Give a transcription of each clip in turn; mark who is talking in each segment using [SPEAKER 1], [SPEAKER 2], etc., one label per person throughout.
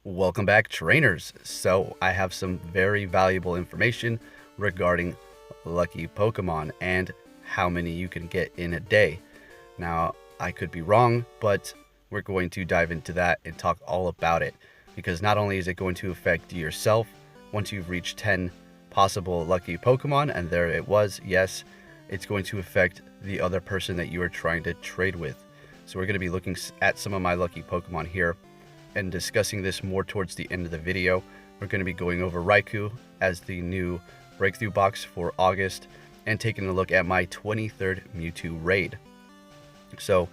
[SPEAKER 1] Welcome back, trainers. So I have some very valuable information regarding lucky Pokemon and how many you can get in a day. Now, I could be wrong, but we're going to dive into that and talk all about it, because not only is it going to affect yourself once you've reached 10 possible lucky Pokemon, and there it was, yes, it's going to affect the other person that you are trying to trade with. So we're going to be looking at some of my lucky Pokemon here and discussing this more towards the end of the video. We're going to be going over Raikou as the new breakthrough box for August and taking a look at my 23rd Mewtwo raid. So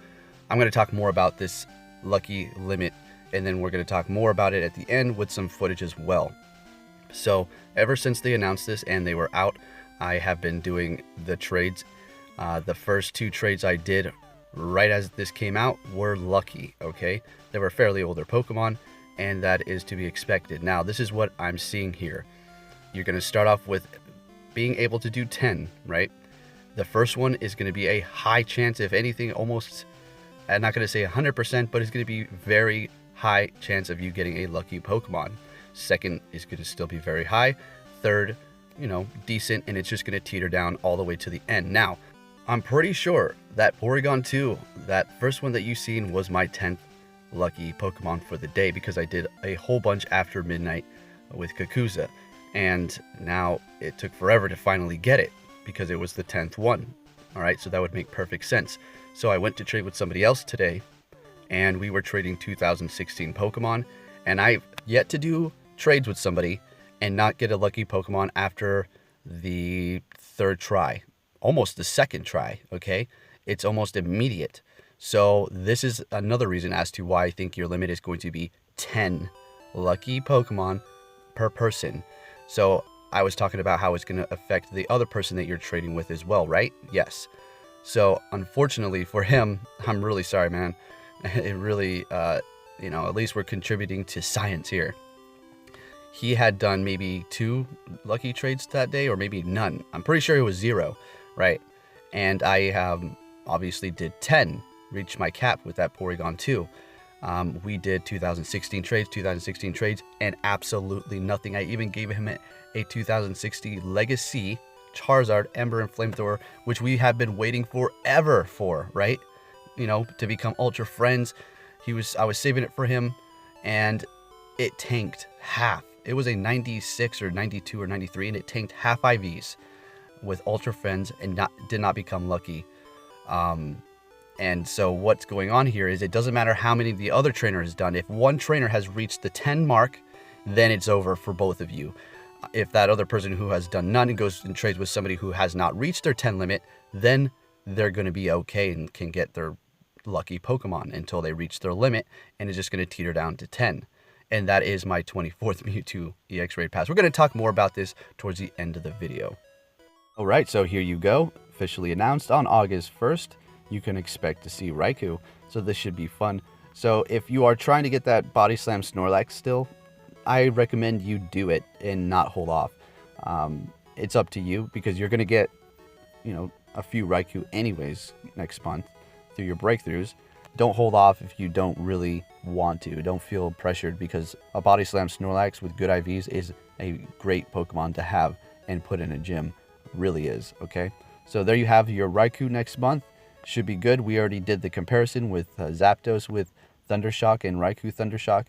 [SPEAKER 1] I'm going to talk more about this lucky limit, and then we're going to talk more about it at the end with some footage as well. So ever since they announced this and they were out, I have been doing the trades. The first two trades I did right as this came out were lucky, okay? They were fairly older Pokemon, and that is to be expected. Now, this is what I'm seeing here. You're going to start off with being able to do 10, right? The first one is going to be a high chance, if anything, almost, I'm not going to say 100%, but it's going to be very high chance of you getting a lucky Pokemon. Second is going to still be very high. Third, decent, and it's just going to teeter down all the way to the end. Now, I'm pretty sure that Porygon 2, that first one that you've seen, was my 10th lucky Pokemon for the day, because I did a whole bunch after midnight with Kakuza, and now it took forever to finally get it because it was the 10th one. Alright, so that would make perfect sense. So I went to trade with somebody else today, and we were trading 2016 Pokemon, and I've yet to do trades with somebody and not get a lucky Pokemon after the third try. Almost the second try, okay? It's almost immediate. So this is another reason as to why I think your limit is going to be 10 lucky Pokemon per person. So I was talking about how it's going to affect the other person that you're trading with as well, right? Yes. So unfortunately for him, I'm really sorry, man. It really, at least we're contributing to science here. He had done maybe 2 lucky trades that day, or maybe none. I'm pretty sure it was 0, right? And I obviously did 10, reached my cap with that Porygon 2. We did 2016 trades, and absolutely nothing. I even gave him a 2016 Legacy Charizard, Ember, and Flamethrower, which we have been waiting forever for, right? To become Ultra Friends. I was saving it for him, and it tanked half. It was a 96 or 92 or 93, and it tanked half IVs with Ultra Friends and did not become lucky. And so what's going on here is it doesn't matter how many the other trainer has done. If one trainer has reached the 10 mark, then it's over for both of you. If that other person who has done none goes and trades with somebody who has not reached their 10 limit, then they're going to be okay and can get their lucky Pokemon until they reach their limit, and it's just going to teeter down to 10. And that is my 24th Mewtwo EX Raid Pass. We're going to talk more about this towards the end of the video. Alright, so here you go. Officially announced on August 1st. You can expect to see Raikou. So this should be fun. So if you are trying to get that Body Slam Snorlax still, I recommend you do it and not hold off. It's up to you, because you're going to get, a few Raikou anyways next month through your breakthroughs. Don't hold off if you don't really want to. Don't feel pressured, because a Body Slam Snorlax with good IVs is a great Pokemon to have and put in a gym. Really is, okay? So there you have your Raikou next month. Should be good. We already did the comparison with Zapdos with Thundershock and Raikou Thundershock.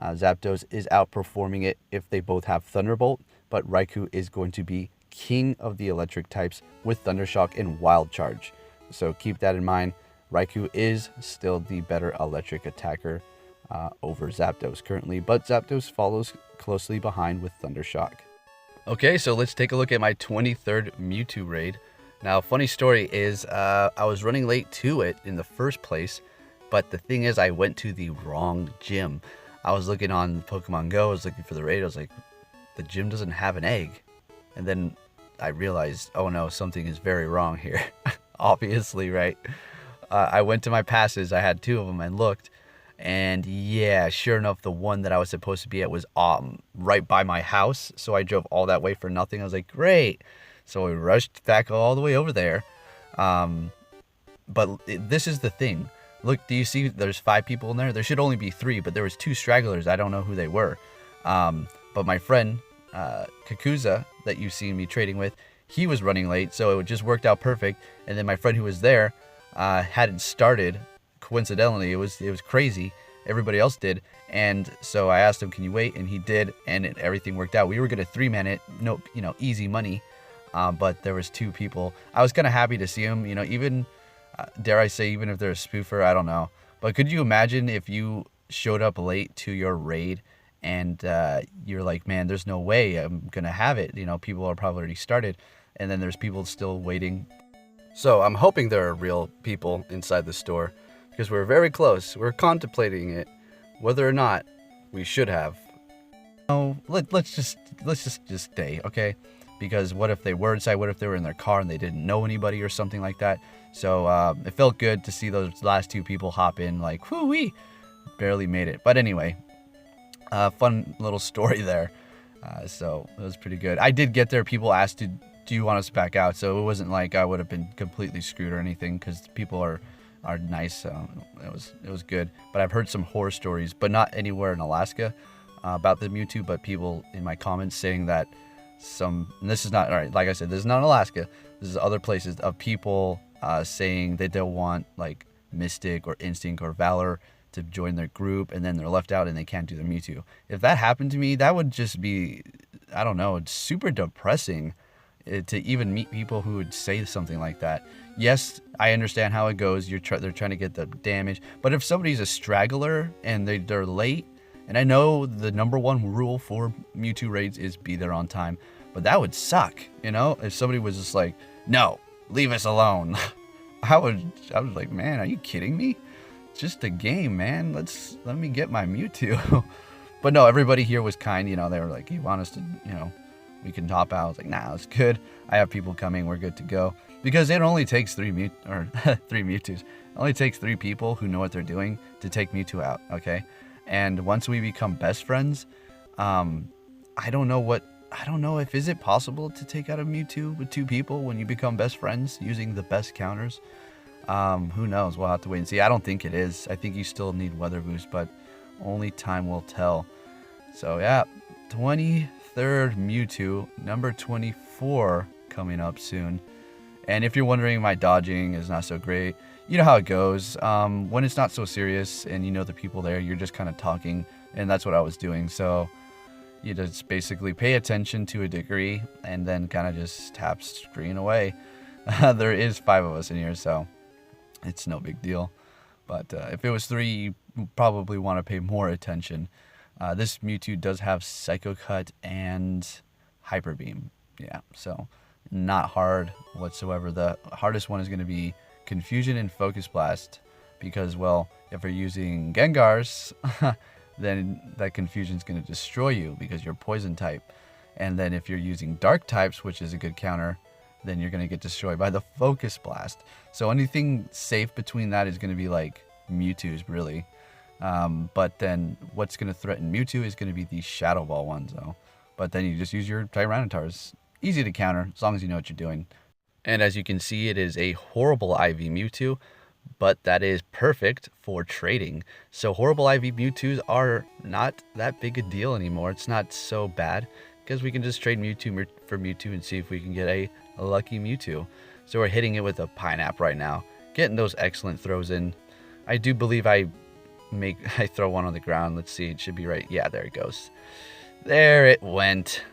[SPEAKER 1] Zapdos is outperforming it if they both have Thunderbolt, but Raikou is going to be king of the electric types with Thundershock and Wild Charge. So keep that in mind. Raikou is still the better electric attacker over Zapdos currently, but Zapdos follows closely behind with Thundershock. Okay, so let's take a look at my 23rd Mewtwo raid. Now, funny story is I was running late to it in the first place, but the thing is I went to the wrong gym. I was looking on Pokemon Go, I was looking for the raid, I was like, the gym doesn't have an egg. And then I realized, oh no, something is very wrong here. Obviously, right? I went to my passes, I had 2 of them, and looked, and yeah, sure enough, the one that I was supposed to be at was right by my house, so I drove all that way for nothing. I was like, great. So we rushed back all the way over there. But this is the thing. Look, do you see there's 5 people in there? There should only be 3, but there was 2 stragglers. I don't know who they were. But my friend, Kakuza, that you've seen me trading with, he was running late, so it just worked out perfect. And then my friend who was there hadn't started. Coincidentally, it was crazy. Everybody else did. And so I asked him, can you wait? And he did, and everything worked out. We were going to 3-man it, no, easy money. But there was 2 people. I was kind of happy to see him, even, dare I say, even if they're a spoofer, I don't know. But could you imagine if you showed up late to your raid and you're like, man, there's no way I'm going to have it. People are probably already started, and then there's people still waiting. So I'm hoping there are real people inside the store, because we're very close. We're contemplating it, whether or not we should have. No, let's just stay, okay? Because what if they were inside? What if they were in their car and they didn't know anybody or something like that? So it felt good to see those last 2 people hop in, like, whoo-wee, barely made it. But anyway, fun little story there. So it was pretty good. I did get there. People asked, do you want us back out? So it wasn't like I would have been completely screwed or anything, because people are nice. So it was good. But I've heard some horror stories, but not anywhere in Alaska, about the Mewtwo, but people in my comments saying that and this is not, all right, like I said, this is not Alaska. This is other places of people saying that they'll want like Mystic or Instinct or Valor to join their group, and then they're left out and they can't do the Mewtwo. If that happened to me, that would just be, I don't know, it's super depressing to even meet people who would say something like that. Yes, I understand how it goes. They're trying to get the damage, but if somebody's a straggler and they're late, and I know the #1 rule for Mewtwo raids is be there on time, but that would suck, if somebody was just like, no, leave us alone. I was like, man, are you kidding me? It's just a game, man. Let me get my Mewtwo. But no, everybody here was kind. They were like, you want us to, we can top out. I was like, nah, it's good. I have people coming. We're good to go. Because it only takes 3 Mewtwo's. It only takes 3 people who know what they're doing to take Mewtwo out, okay? And once we become best friends, I don't know if is it possible to take out a Mewtwo with 2 people when you become best friends using the best counters. Who knows? We'll have to wait and see. I don't think it is. I think you still need weather boost, but only time will tell. So yeah, 23rd Mewtwo, number 24 coming up soon. And if you're wondering, my dodging is not so great. You know how it goes. When it's not so serious and you know the people there, you're just kind of talking, and that's what I was doing. So you just basically pay attention to a degree and then kind of just tap screen away. There is 5 of us in here, so it's no big deal. But if it was 3, you probably want to pay more attention. This Mewtwo does have Psycho Cut and Hyper Beam. Yeah, so not hard whatsoever. The hardest one is going to be Confusion and Focus Blast, because, well, if you're using Gengars, then that Confusion is going to destroy you because you're Poison type. And then if you're using Dark types, which is a good counter, then you're going to get destroyed by the Focus Blast. So anything safe between that is going to be like Mewtwo's, really. But then what's going to threaten Mewtwo is going to be these Shadow Ball ones, though. But then you just use your Tyrannotars. Easy to counter, as long as you know what you're doing. And as you can see, it is a horrible IV Mewtwo, but that is perfect for trading. So horrible IV Mewtwo's are not that big a deal anymore. It's not so bad, because we can just trade Mewtwo for Mewtwo and see if we can get a lucky Mewtwo. So we're hitting it with a Pineapple right now, getting those excellent throws in. I do believe I throw one on the ground. Let's see, it should be right. Yeah, there it goes. There it went.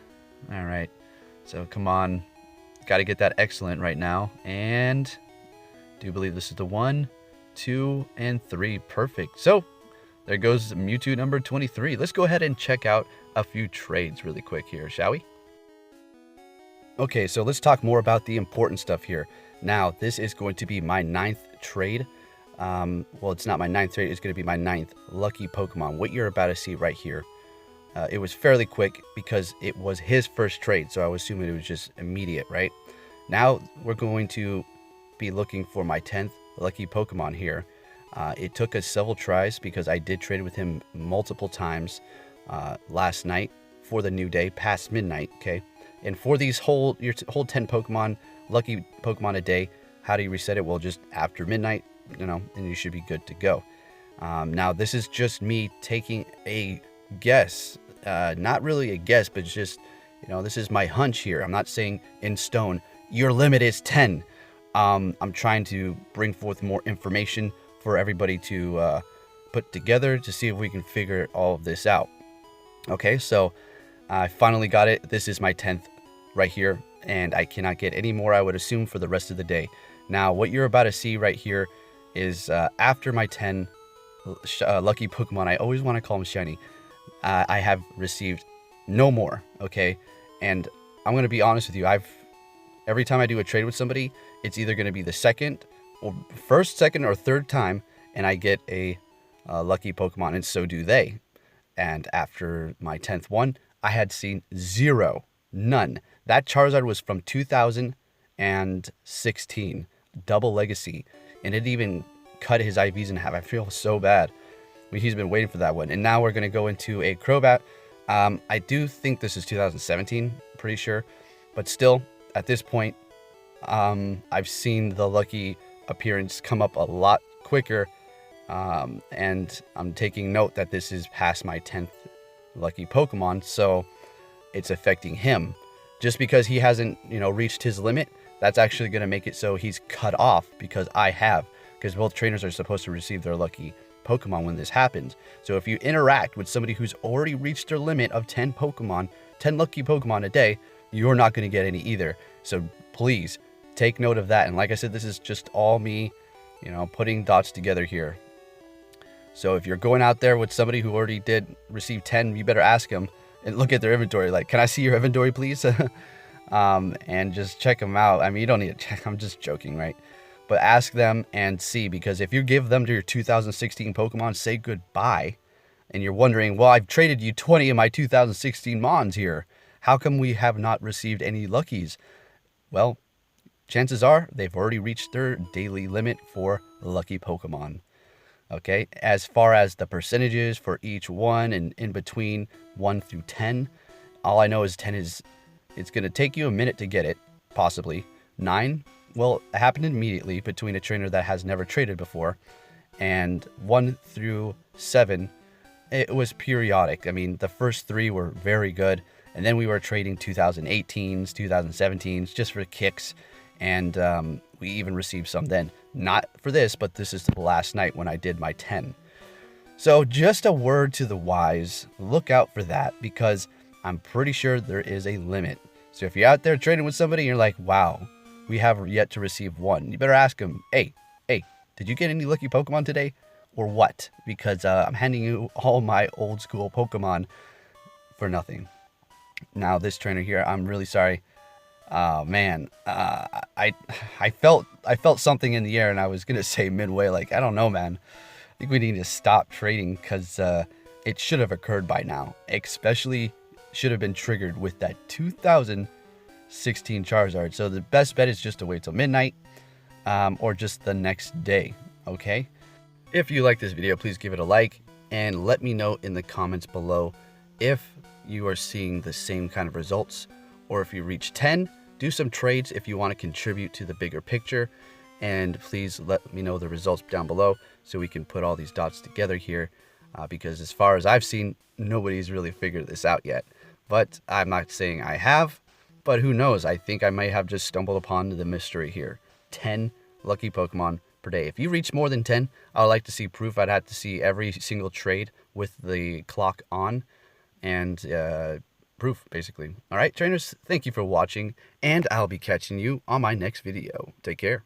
[SPEAKER 1] All right, so come on. Got to get that excellent right now, and do believe this is the 1, 2, and 3. Perfect. So there goes Mewtwo number 23. Let's go ahead and check out a few trades really quick here, shall we? Okay, so let's talk more about the important stuff here. Now, this is going to be my 9th trade. Well, it's not my 9th trade. It's going to be my 9th lucky Pokemon. What you're about to see right here. It was fairly quick because it was his first trade, so I was assuming it was just immediate, right? Now we're going to be looking for my 10th lucky Pokemon here. It took us several tries because I did trade with him multiple times last night for the new day, past midnight, okay? And for these your whole 10 Pokemon, lucky Pokemon a day, how do you reset it? Well, just after midnight, and you should be good to go. Now, this is just me taking a guess. Not really a guess, but just, this is my hunch here. I'm not saying in stone, your limit is 10. I'm trying to bring forth more information for everybody to put together to see if we can figure all of this out. Okay, so I finally got it. This is my 10th right here, and I cannot get any more, I would assume, for the rest of the day. Now, what you're about to see right here is after my 10 lucky Pokemon, I always want to call them shiny, I have received no more, okay? And I'm going to be honest with you, every time I do a trade with somebody, it's either going to be the first, second, or third time, and I get a lucky Pokemon, and so do they. And after my 10th one, I had seen zero, none. That Charizard was from 2016, double legacy, and it even cut his IVs in half. I feel so bad. He's been waiting for that one. And now we're going to go into a Crobat. I do think this is 2017, pretty sure. But still, at this point, I've seen the lucky appearance come up a lot quicker. And I'm taking note that this is past my 10th lucky Pokemon, so it's affecting him. Just because he hasn't, reached his limit, that's actually going to make it so he's cut off because I have. Because both trainers are supposed to receive their lucky Pokemon when this happens. So if you interact with somebody who's already reached their limit of 10 lucky Pokemon a day, you're not going to get any either. So please take note of that. And like I said, this is just all me, putting dots together here. So if you're going out there with somebody who already did receive 10, you better ask them and look at their inventory. Like, can I see your inventory, please? And just check them out. I mean, you don't need to check. I'm just joking, right? But ask them and see, because if you give them to your 2016 Pokemon, say goodbye, and you're wondering, well, I've traded you 20 of my 2016 Mons here. How come we have not received any Luckies? Well, chances are they've already reached their daily limit for lucky Pokemon. Okay, as far as the percentages for each one and in between 1 through 10, all I know is 10 it's going to take you a minute to get it, possibly. 9, well, it happened immediately between a trainer that has never traded before. And 1 through 7, it was periodic. I mean, the first 3 were very good, and then we were trading 2018s, 2017s, just for kicks, and we even received some then. Not for this, but this is the last night when I did my 10. So just a word to the wise, look out for that, because I'm pretty sure there is a limit. So if you're out there trading with somebody and you're like, wow, we have yet to receive one, you better ask them, hey, did you get any lucky Pokemon today or what? Because I'm handing you all my old school Pokemon for nothing. Now this trainer here, I'm really sorry. Man, I felt something in the air, and I was gonna say midway, like, I don't know, man. I think we need to stop trading, because it should have occurred by now. Especially should have been triggered with that 2016 Charizard. So the best bet is just to wait till midnight, or just the next day. Okay. If you like this video, please give it a like and let me know in the comments below if you are seeing the same kind of results, or if you reach 10, do some trades if you want to contribute to the bigger picture. And please let me know the results down below so we can put all these dots together here, because as far as I've seen, nobody's really figured this out yet. But I'm not saying I have, but who knows? I think I might have just stumbled upon the mystery here. 10 lucky Pokemon per day. If you reach more than 10, I would like to see proof. I'd have to see every single trade with the clock on, and proof, basically. All right, trainers, thank you for watching, and I'll be catching you on my next video. Take care.